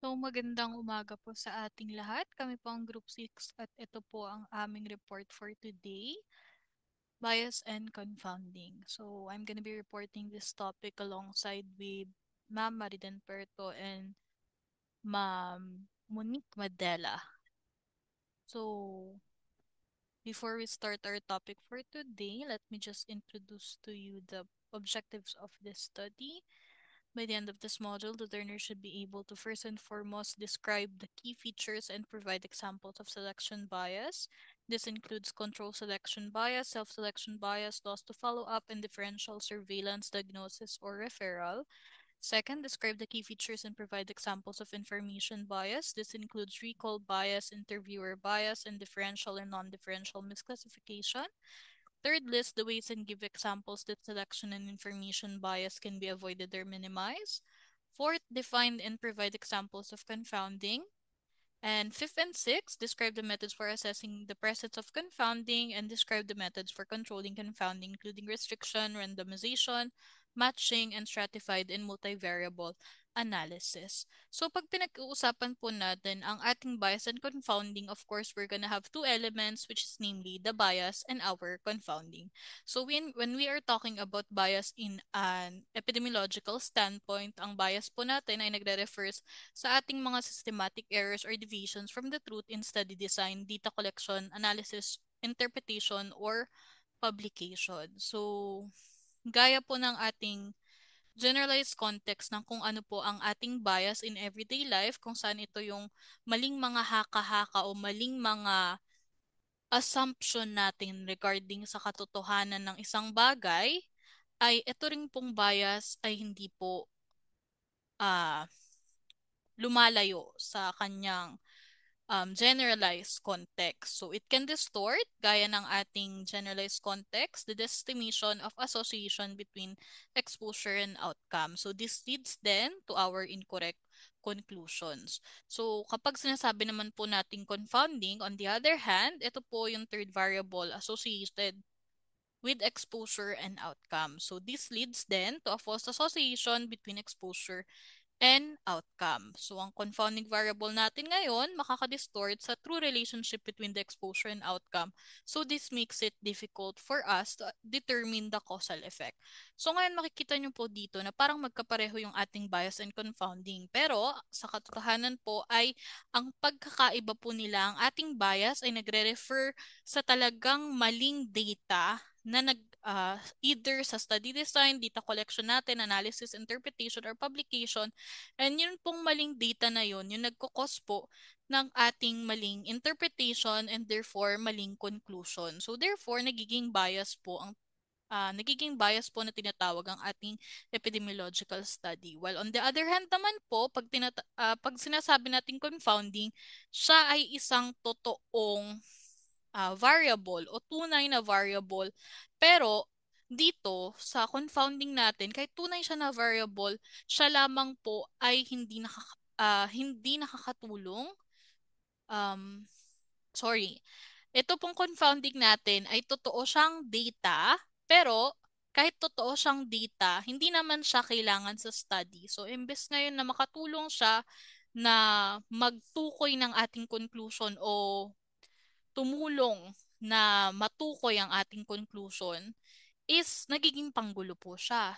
So, magandang umaga po sa ating lahat. Kami po ang Group 6 at ito po ang aming report for today, bias and confounding. So, I'm gonna be reporting this topic alongside with Ma'am Mariden Perto and Ma'am Monique Madela. So, before we start our topic for today, let me just introduce to you the objectives of this study. By the end of this module, the learner should be able to first and foremost describe the key features and provide examples of selection bias. This includes control selection bias, self-selection bias, loss to follow-up, and differential surveillance, diagnosis, or referral. Second, describe the key features and provide examples of information bias. This includes recall bias, interviewer bias, and differential and non-differential misclassification. Third, list the ways and give examples that selection and information bias can be avoided or minimized. Fourth, define and provide examples of confounding. And fifth and sixth, describe the methods for assessing the presence of confounding and describe the methods for controlling confounding, including restriction, randomization, matching, and stratified and multivariable analysis. So pag pinag-uusapan po natin ang ating bias and confounding, of course, we're gonna have two elements, which is namely the bias and our confounding. So when we are talking about bias in an epidemiological standpoint, ang bias po natin ay nagre-refers sa ating mga systematic errors or deviations from the truth in study design, data collection, analysis, interpretation, or publication. So, gaya po ng ating generalized context ng kung ano po ang ating bias in everyday life, kung saan ito yung maling mga haka-haka o maling mga assumption natin regarding sa katotohanan ng isang bagay, ay ito ring pong bias ay hindi po ah lumalayo sa kanyang generalized context. So it can distort, gaya ng ating generalized context, the estimation of association between exposure and outcome. So this leads then to our incorrect conclusions. So kapag sinasabi naman po nating confounding, on the other hand, ito po yung third variable associated with exposure and outcome. So this leads then to a false association between exposure and outcome. So, ang confounding variable natin ngayon, makakadistort sa true relationship between the exposure and outcome. So, this makes it difficult for us to determine the causal effect. So, ngayon makikita nyo po dito na parang magkapareho yung ating bias and confounding. Pero, sa katotohanan po ay ang pagkakaiba po nila, ang ating bias ay nagre-refer sa talagang maling data na either sa study design, data collection natin, analysis, interpretation, or publication. And yun pong maling data na yun, yung nagkukos po ng ating maling interpretation and therefore maling conclusion. So therefore, nagiging bias po na tinatawag ang ating epidemiological study. While on the other hand naman po, pag sinasabi natin confounding, siya ay isang totoong variable o tunay na variable. Pero dito sa confounding natin, kahit tunay siya na variable, siya lamang po ay hindi nakakatulong. Um, sorry. Ito pong confounding natin ay totoo siyang data, pero kahit totoo siyang data, hindi naman siya kailangan sa study. So, imbes ngayon na makatulong siya na magtukoy ng ating conclusion o tumulong na matukoy ang ating conclusion, is nagiging panggulo po siya.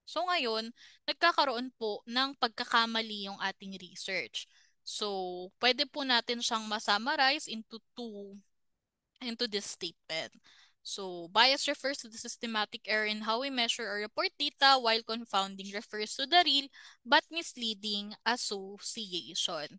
So ngayon, nagkakaroon po ng pagkakamali yung ating research. So, pwede po natin siyang masummarize into this statement. So, bias refers to the systematic error in how we measure or report data, while confounding refers to the real but misleading association.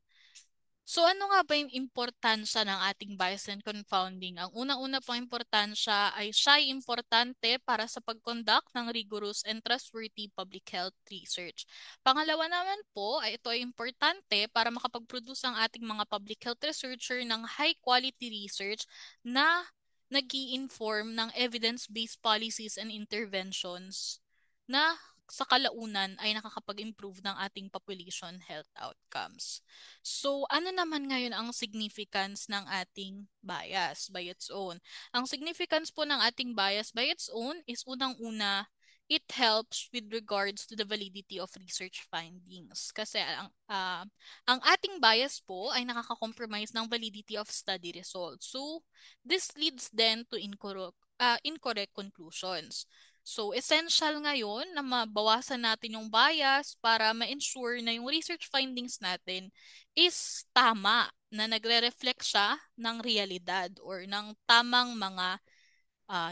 So ano nga ba yung importansya ng ating bias and confounding? Ang unang-una pong importansya ay siya ay importante para sa pag-conduct ng rigorous and trustworthy public health research. Pangalawa naman po ay ito ay importante para makapag-produce ang ating mga public health researcher ng high-quality research na nag-i-inform ng evidence-based policies and interventions na sa kalaunan ay nakakapag-improve ng ating population health outcomes. So, ano naman ngayon ang significance ng ating bias by its own? Ang significance po ng ating bias by its own is unang-una, it helps with regards to the validity of research findings. Kasi ang ating bias po ay nakaka-compromise ng validity of study results. So, this leads then to incorrect conclusions. So, essential ngayon na mabawasan natin yung bias para ma-ensure na yung research findings natin is tama, na nagre-reflect siya ng realidad or ng tamang mga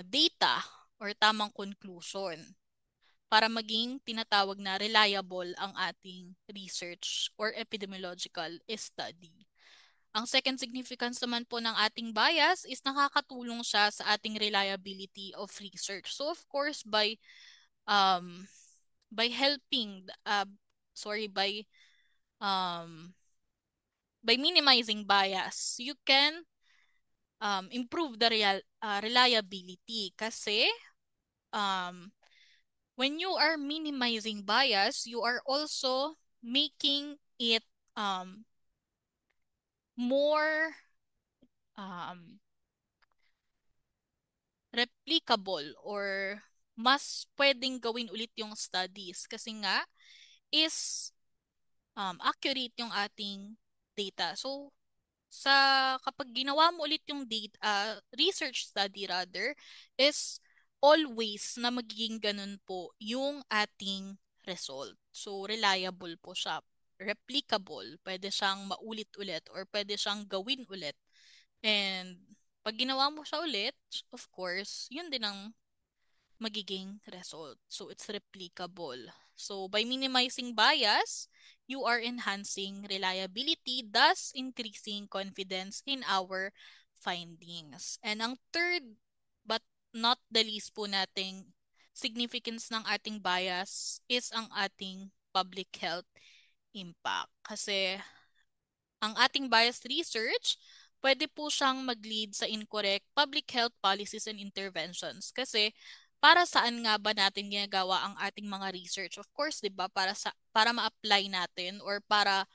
data or tamang conclusion para maging tinatawag na reliable ang ating research or epidemiological study. Ang second significance naman po ng ating bias is nakakatulong siya sa ating reliability of research. So of course um helping um by minimizing bias, you can improve the reliability kasi um when you are minimizing bias, you are also making it more um, replicable or mas pwedeng gawin ulit yung studies kasi nga is accurate yung ating data. So, kapag ginawa mo ulit yung research study rather, is always na magiging ganun po yung ating result. So, reliable po siya. Replicable. Pwede siyang maulit-ulit or pwede siyang gawin ulit. And pag ginawa mo siya ulit, of course, yun din ang magiging result. So, it's replicable. So, by minimizing bias, you are enhancing reliability, thus increasing confidence in our findings. And ang third, but not the least po nating significance ng ating bias is ang ating public health impact. Kasi ang ating biased research, pwede po siyang mag-lead sa incorrect public health policies and interventions. Kasi para saan nga ba natin ginagawa ang ating mga research? Of course, 'di ba? Para ma-apply natin or para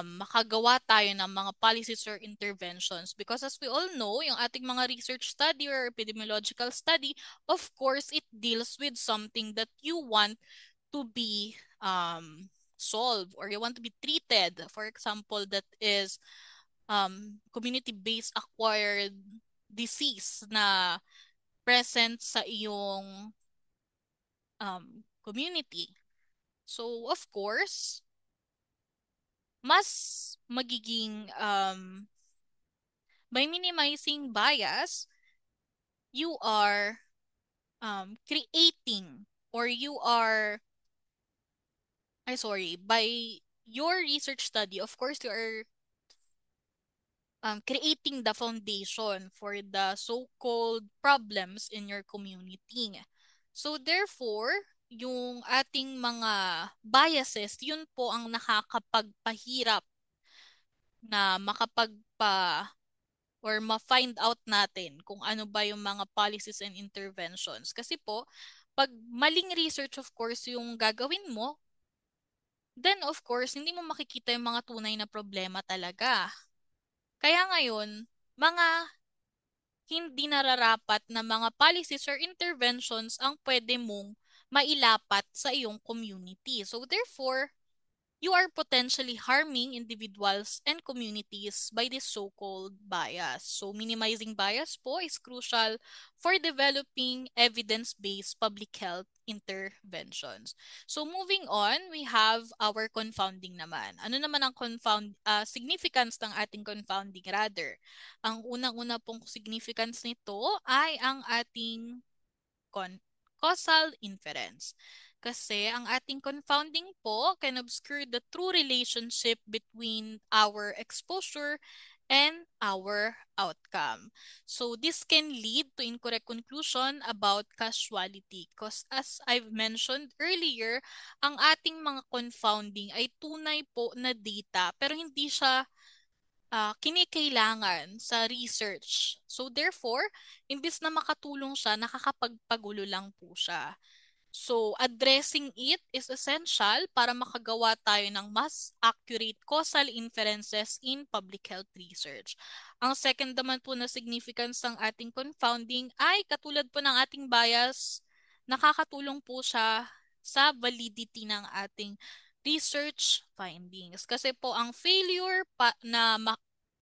makagawa tayo ng mga policies or interventions. Because as we all know, yung ating mga research study or epidemiological study, of course, it deals with something that you want to be solved or you want to be treated. For example, that is community-based acquired disease na present sa iyong community. So, of course, mas magiging by minimizing bias, you are creating or you are by your research study, of course, you are creating the foundation for the so-called problems in your community. So therefore, yung ating mga biases, yun po ang nakakapagpahirap na or ma-find out natin kung ano ba yung mga policies and interventions. Kasi po, pag maling research of course yung gagawin mo, then of course, hindi mo makikita yung mga tunay na problema talaga. Kaya ngayon, mga hindi nararapat na mga policies or interventions ang pwede mong mailapat sa iyong community. So therefore, you are potentially harming individuals and communities by this so-called bias. So minimizing bias po is crucial for developing evidence-based public health interventions. So moving on, we have our confounding naman. Ano naman ang significance ng ating confounding rather? Ang unang-una pong significance nito ay ang ating causal inference. Kasi ang ating confounding po can obscure the true relationship between our exposure and our outcome. So this can lead to incorrect conclusion about causality because as I've mentioned earlier, ang ating mga confounding ay tunay po na data pero hindi siya kinikailangan sa research. So therefore, imbis na makatulong siya, nakakapagpagulo lang po siya. So addressing it is essential para makagawa tayo ng mas accurate causal inferences in public health research. Ang second naman po na significance ng ating confounding ay katulad po ng ating bias nakakatulong po siya sa validity ng ating research findings. Kasi po ang failure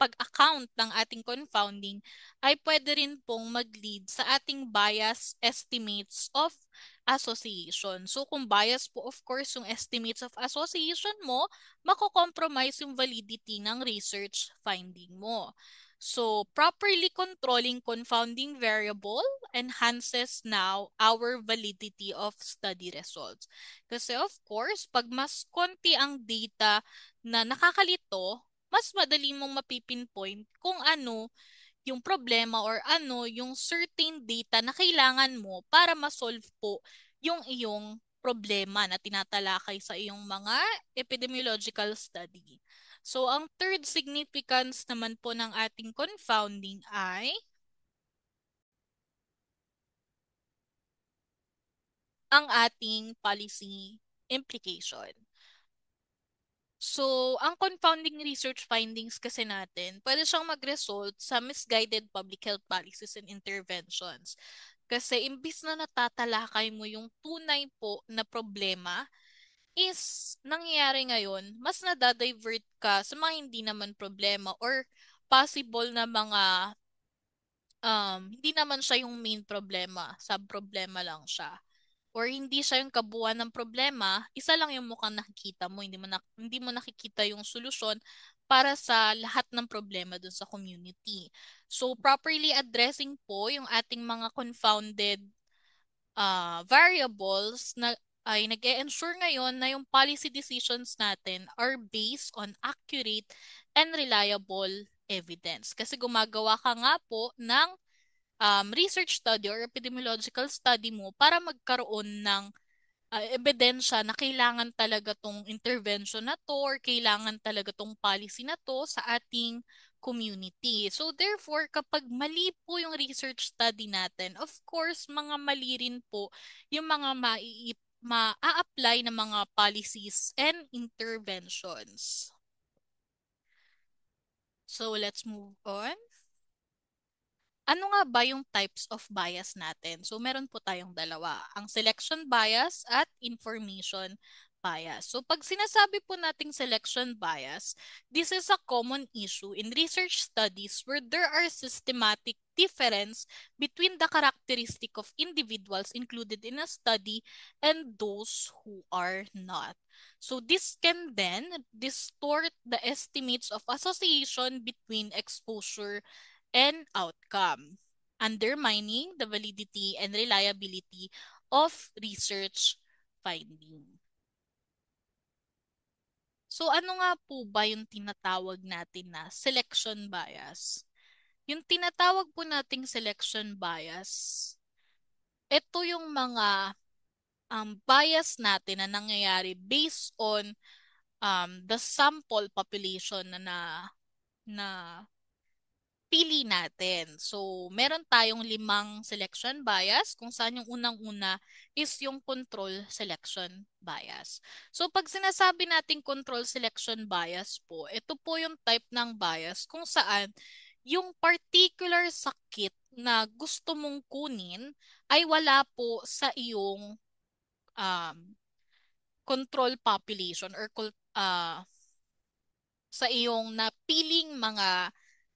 pag-account ng ating confounding ay pwede rin pong mag-lead sa ating bias estimates of association. So kung bias po of course yung estimates of association mo, mako-compromise yung validity ng research finding mo. So properly controlling confounding variable enhances now our validity of study results. Kasi of course, pag mas konti ang data na nakakalito, mas madali mong mapipinpoint kung ano yung problema or ano yung certain data na kailangan mo para ma-solve po yung iyong problema na tinatalakay sa iyong mga epidemiological study. So, ang third significance naman po ng ating confounding ay ang ating policy implication. So, ang confounding research findings kasi natin, pwede siyang mag-result sa misguided public health policies and interventions. Kasi imbis na natatalakay mo yung tunay po na problema, is nangyayari ngayon, mas nadadivert ka sa mga hindi naman problema or possible na mga hindi naman siya yung main problema, sub-problema lang siya. Or hindi siya yung kabuuan ng problema, isa lang yung mukhang nakikita mo, hindi mo nakikita yung solusyon para sa lahat ng problema dun sa community. So, properly addressing po yung ating mga confounded variables na ay nag-e-ensure ngayon na yung policy decisions natin are based on accurate and reliable evidence. Kasi gumagawa ka nga po ng research study or epidemiological study mo para magkaroon ng ebidensya na kailangan talaga tong intervention na to or kailangan talaga tong policy na to sa ating community. So therefore, kapag mali po yung research study natin, of course, mga mali rin po yung mga ma-apply na mga policies and interventions. So let's move on. Ano nga ba yung types of bias natin? So, meron po tayong dalawa. Ang selection bias at information bias. So, pag sinasabi po nating selection bias, this is a common issue in research studies where there are systematic difference between the characteristic of individuals included in a study and those who are not. So, this can then distort the estimates of association between exposure and outcome, undermining the validity and reliability of research finding. So ano nga po ba yung tinatawag natin na selection bias? Yung tinatawag po nating selection bias, ito yung mga bias natin na nangyayari based on the sample population na pili natin. So, meron tayong 5 selection bias kung saan yung unang-una is yung control selection bias. So, pag sinasabi nating control selection bias po, ito po yung type ng bias kung saan yung particular sakit na gusto mong kunin ay wala po sa iyong um, control population or sa iyong napiling mga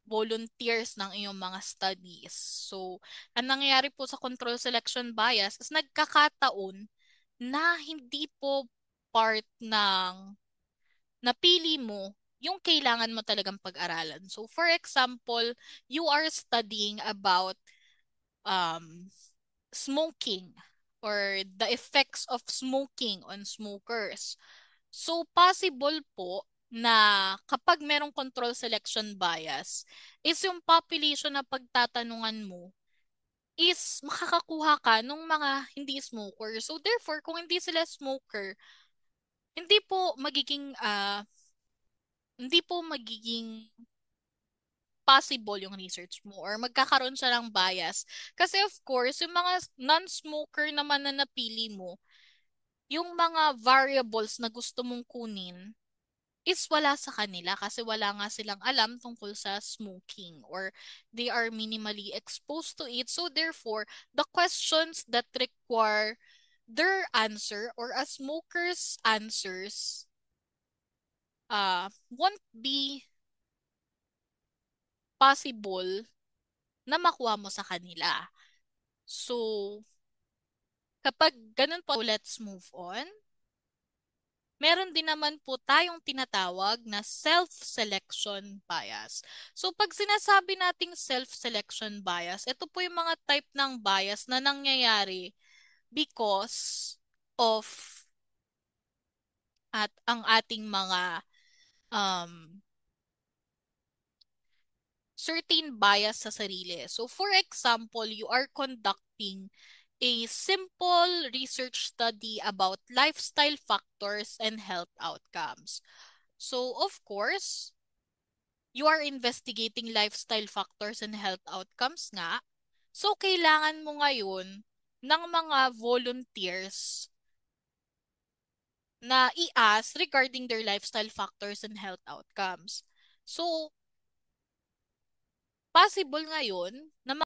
volunteers ng iyong mga studies. So, ang nangyayari po sa control selection bias is nagkakataon na hindi po part ng napili mo yung kailangan mo talagang pag-aralan. So, for example, you are studying about um, smoking or the effects of smoking on smokers. So, possible po na kapag merong control selection bias, is yung population na pagtatanungan mo is makakakuha ka ng mga hindi smoker. So, therefore, kung hindi sila smoker, hindi po magiging, hindi po magiging possible yung research mo or magkakaroon siya ng bias. Kasi of course, yung mga non-smoker naman na napili mo, yung mga variables na gusto mong kunin, is wala sa kanila kasi wala nga silang alam tungkol sa smoking or they are minimally exposed to it. So therefore, the questions that require their answer or a smoker's answers won't be possible na makuha mo sa kanila. So, kapag ganun po, let's move on. Meron din naman po tayong tinatawag na self-selection bias. So, pag sinasabi nating self-selection bias, ito po yung mga type ng bias na nangyayari because of at ang ating mga um, certain bias sa sarili. So, for example, you are conducting a simple research study about lifestyle factors and health outcomes. So, of course, you are investigating lifestyle factors and health outcomes nga. So, kailangan mo ngayon ng mga volunteers na i-ask regarding their lifestyle factors and health outcomes. So, possible ngayon na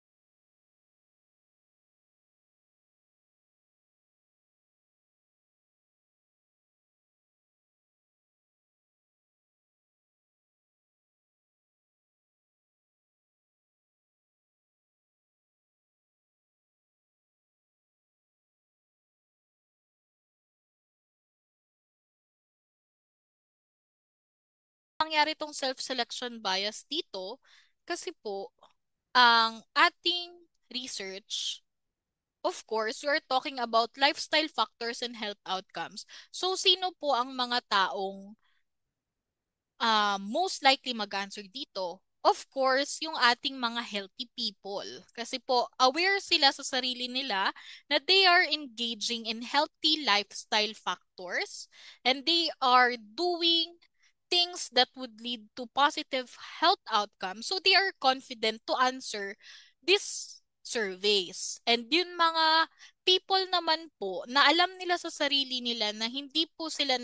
mangyari tong self-selection bias dito kasi po ang ating research, of course, we are talking about lifestyle factors and health outcomes. So, sino po ang mga taong most likely mag-answer dito? Of course, yung ating mga healthy people. Kasi po, aware sila sa sarili nila na they are engaging in healthy lifestyle factors and they are doing things that would lead to positive health outcomes. So they are confident to answer these surveys. And yun mga people naman po na alam nila sa sarili nila na hindi po sila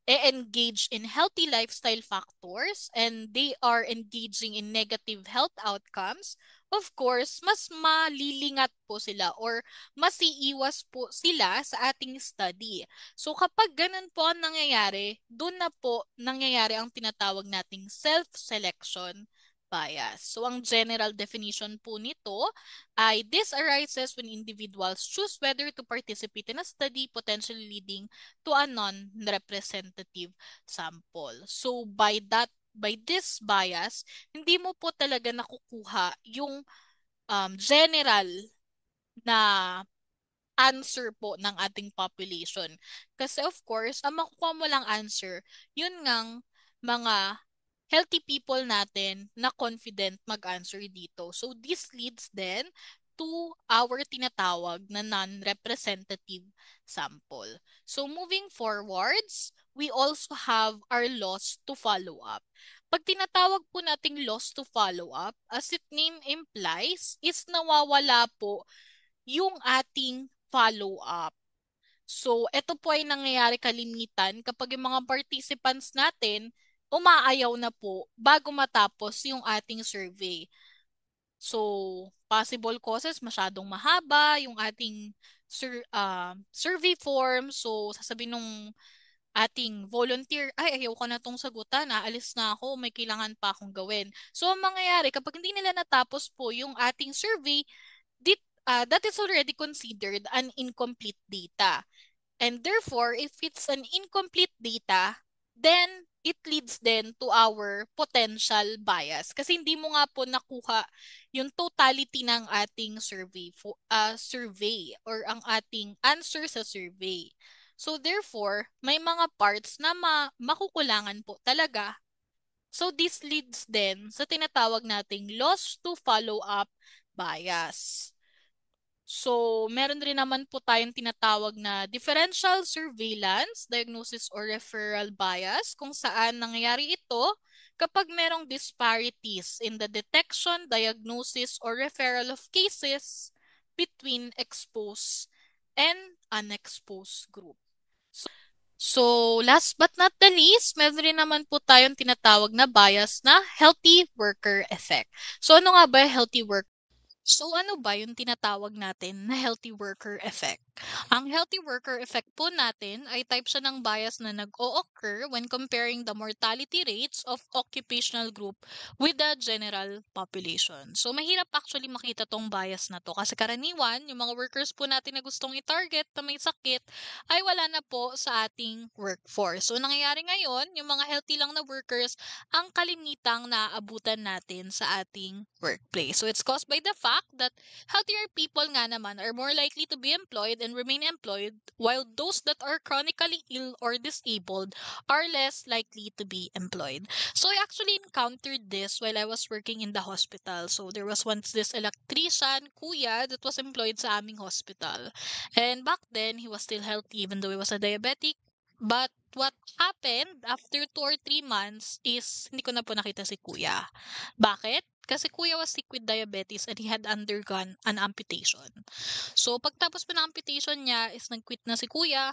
engage in healthy lifestyle factors and they are engaging in negative health outcomes, of course, mas malilingat po sila or mas iiwas po sila sa ating study. So kapag ganun po ang nangyayari, doon na po nangyayari ang tinatawag nating self-selection bias. So ang general definition po nito ay this arises when individuals choose whether to participate in a study potentially leading to a non-representative sample. So by this bias, hindi mo po talaga nakukuha yung general na answer po ng ating population. Kasi of course, ang makukuha mo lang answer, yun ngang mga healthy people natin na confident mag-answer dito. So this leads then to our tinatawag na non-representative sample. So moving forwards, we also have our loss to follow up. Pag tinatawag po nating loss to follow up, as it name implies, is nawawala po yung ating follow up. So, ito po ay nangyayari kalimitan kapag yung mga participants natin umaayaw na po bago matapos yung ating survey. So, possible causes, masyadong mahaba yung ating survey form. So, sasabihin nung ating volunteer, ay, ayaw ko na tong sagutan, aalis na ako, may kailangan pa akong gawin. So, ang mangyayari, kapag hindi nila natapos po yung ating survey, that is already considered an incomplete data. And therefore, if it's an incomplete data, then it leads then to our potential bias. Kasi hindi mo nga po nakuha yung totality ng ating survey or ang ating answer sa survey. So therefore, may mga parts na makukulangan po talaga. So this leads then sa tinatawag nating loss to follow-up bias. So, meron rin naman po tayong tinatawag na differential surveillance, diagnosis or referral bias kung saan nangyayari ito kapag merong disparities in the detection, diagnosis or referral of cases between exposed and unexposed group. So, last but not the least, meron rin naman po tayong tinatawag na bias na healthy worker effect. So, ano nga ba yung healthy work? So, ano ba yung tinatawag natin na healthy worker effect? Ang healthy worker effect po natin ay type siya ng bias na nag-o-occur when comparing the mortality rates of occupational group with the general population. So, mahirap actually makita tong bias na to kasi karaniwan, yung mga workers po natin na gustong i-target na may sakit ay wala na po sa ating workforce. So, nangyayari ngayon, yung mga healthy lang na workers ang kalimitang naaabutan natin sa ating workplace. So it's caused by the fact that healthier people nga naman are more likely to be employed and remain employed, while those that are chronically ill or disabled are less likely to be employed. So I actually encountered this while I was working in the hospital. So there was once this electrician, kuya, that was employed sa aming hospital. And back then, he was still healthy even though he was a diabetic. But what happened after 2 or 3 months is hindi ko na po nakita si kuya. Bakit? Kasi kuya was sick with diabetes and he had undergone an amputation. So, pagtapos po ng amputation niya is nag-quit na si kuya.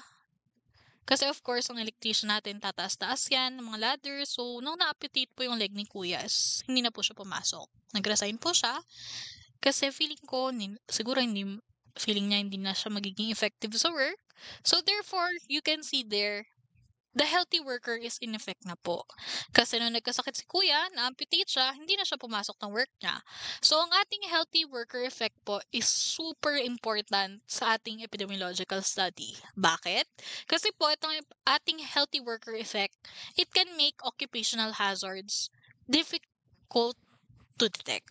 Kasi of course, ang electrician natin, tataas-taas yan, mga ladder. So, nung na-amputate po yung leg ni kuya, is hindi na po siya pumasok. Nag-resign po siya. Kasi feeling ko, siguro feeling niya hindi na siya magiging effective sa work. So, therefore, you can see there, the healthy worker is in effect na po. Kasi nung nagkasakit si kuya, na-amputate siya, hindi na siya pumasok ng work niya. So, ang ating healthy worker effect po is super important sa ating epidemiological study. Bakit? Kasi po, itong ating healthy worker effect, it can make occupational hazards difficult to detect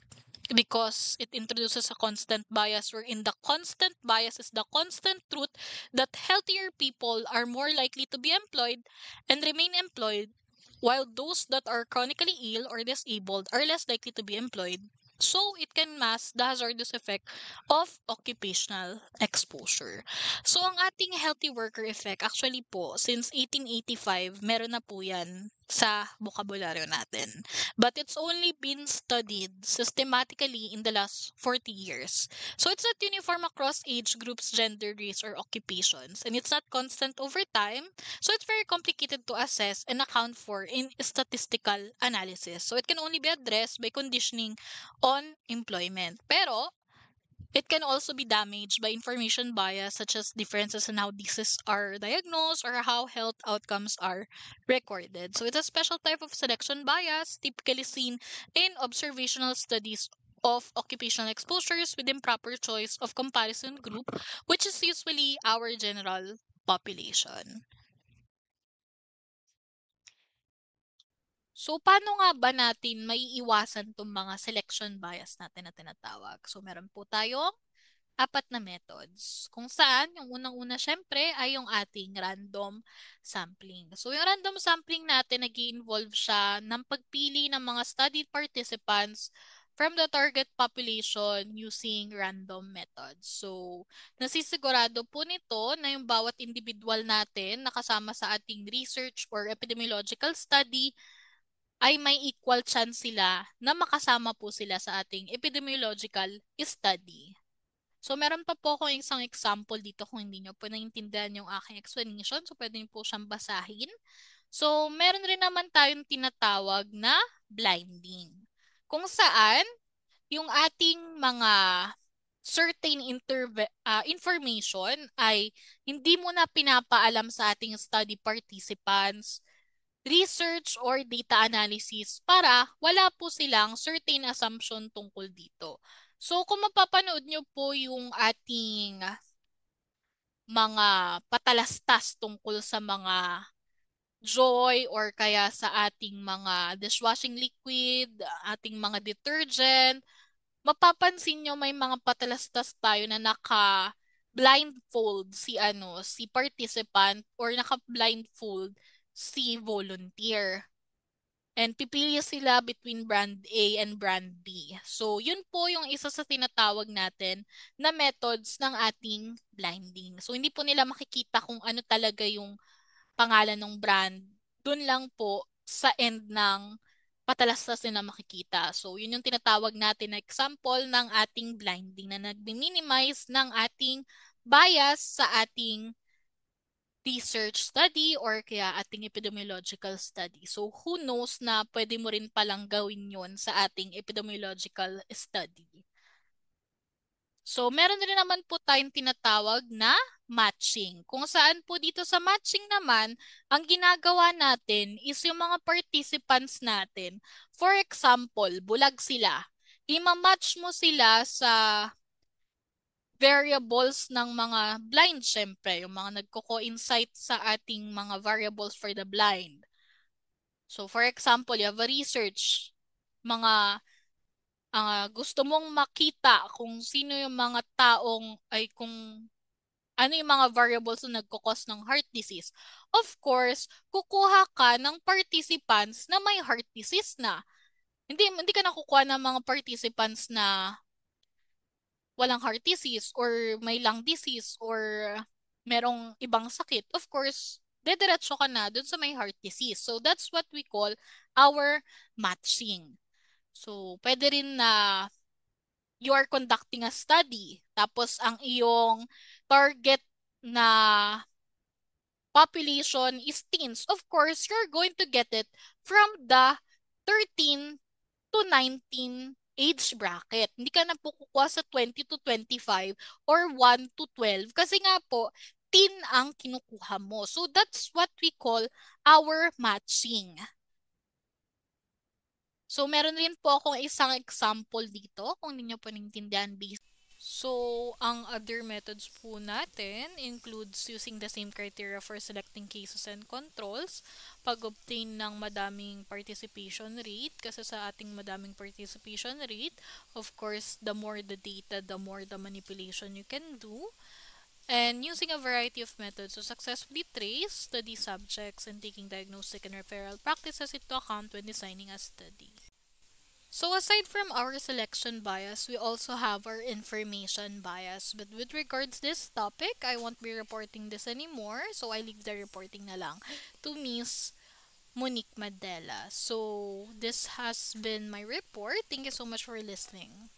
because it introduces a constant bias wherein the constant bias is the constant truth that healthier people are more likely to be employed and remain employed while those that are chronically ill or disabled are less likely to be employed. So, it can mask the hazardous effect of occupational exposure. So, ang ating healthy worker effect, actually po, since 1885, meron na po yan sa bokabularyo natin. But it's only been studied systematically in the last 40 years. So, it's not uniform across age groups, gender, race, or occupations. And it's not constant over time. So, it's very complicated to assess and account for in statistical analysis. So, it can only be addressed by conditioning on employment. Pero, it can also be damaged by information bias such as differences in how diseases are diagnosed or how health outcomes are recorded. So it's a special type of selection bias typically seen in observational studies of occupational exposures with improper choice of comparison group, which is usually our general population. So, paano nga ba natin maiiwasan itong mga selection bias natin na tinatawag? So, meron po tayong apat na methods. Kung saan, yung unang-una syempre ay yung ating random sampling. So, yung random sampling natin, nag-involve siya ng pagpili ng mga study participants from the target population using random methods. So, nasisigurado po nito na yung bawat individual natin nakasama sa ating research or epidemiological study ay may equal chance sila na makasama po sila sa ating epidemiological study. So, meron pa po akong isang example dito kung hindi nyo po naiintindihan yung aking explanation. So, pwede nyo po siyang basahin. So, meron rin naman tayong tinatawag na blinding. Kung saan, yung ating mga certain information ay hindi mo na pinapaalam sa ating study participants, research or data analysis para wala po silang certain assumption tungkol dito. So, kung mapapanood nyo po yung ating mga patalastas tungkol sa mga joy or kaya sa ating mga dishwashing liquid, ating mga detergent, mapapansin nyo may mga patalastas tayo na naka-blindfold si participant or naka-blindfold si volunteer. And pipili sila between brand A and brand B. So, yun po yung isa sa tinatawag natin na methods ng ating blinding. So, hindi po nila makikita kung ano talaga yung pangalan ng brand. Doon lang po sa end ng patalastas nila makikita. So, yun yung tinatawag natin na example ng ating blinding na nag-minimize ng ating bias sa ating research study or kaya ating epidemiological study. So, who knows na pwede mo rin palang gawin yon sa ating epidemiological study. So, meron rin naman po tayong tinatawag na matching. Kung saan po dito sa matching naman, ang ginagawa natin is yung mga participants natin. For example, bulag sila. Ima-match mo sila sa variables ng mga blind, syempre. Yung mga nagko-coincide sa ating mga variables for the blind. So, for example, you have a research. Mga gusto mong makita kung sino yung mga taong ay kung ano yung mga variables na nagkukos ng heart disease. Of course, kukuha ka ng participants na may heart disease na. Hindi ka nakukuha ng mga participants na walang heart disease or may lung disease or merong ibang sakit. Of course, dediretso ka na dun sa may heart disease. So, that's what we call our matching. So, pwede rin na you are conducting a study. Tapos, ang iyong target na population is teens. Of course, you're going to get it from the 13 to 19 age bracket. Hindi ka na po kukuha sa 20 to 25 or 1 to 12 kasi nga po, teen ang kinukuha mo. So, that's what we call our matching. So, meron rin po akong isang example dito kung hindi nyo po naintindihan. So, ang other methods po natin includes using the same criteria for selecting cases and controls, pag-obtain ng madaming participation rate, kasi sa ating madaming participation rate, of course, the more the data, the more the manipulation you can do, and using a variety of methods to successfully trace study subjects and taking diagnostic and referral practices into account when designing a study. So aside from our selection bias, we also have our information bias. But with regards this topic, I won't be reporting this anymore. So I leave the reporting na lang to Miss Monique Madela. So this has been my report. Thank you so much for listening.